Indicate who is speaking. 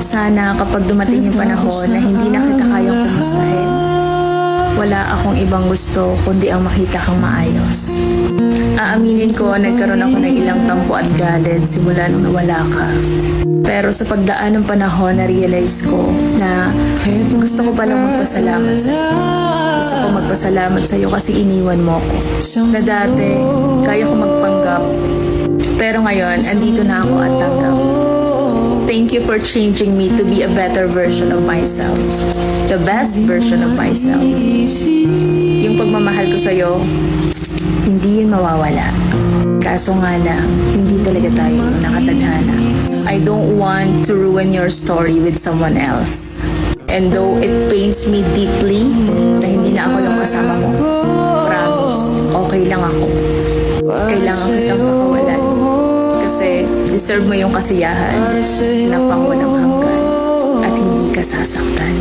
Speaker 1: sana kapag dumating yung panahon na hindi na kita kayang kumustahin, wala akong ibang gusto kundi ang makita kang maayos. Aaminin ko, nagkaroon ako ng ilang tampo at galit simula nung nawala ka. Pero sa pagdaan ng panahon, na-realize ko na gusto ko palang magpasalamat sa'yo. Gusto ko magpasalamat sa'yo kasi iniwan mo ako. Na dati, kaya ko magpanggap. Pero ngayon, andito na ako at tanggap. Thank you for changing me to be a better version of myself. The best version of myself. Yung pagmamahal ko sa'yo, hindi yun mawawala. Kaso nga lang, hindi talaga tayo nakatadhana. I don't want to ruin your story with someone else. And though it pains me deeply na hindi na ako yung kasama mo, promise, okay lang ako. Kailangan kitang pakawalan. Kasi deserve mo yung kasiyahan na pangwalang hanggan at hindi ka sasaktan.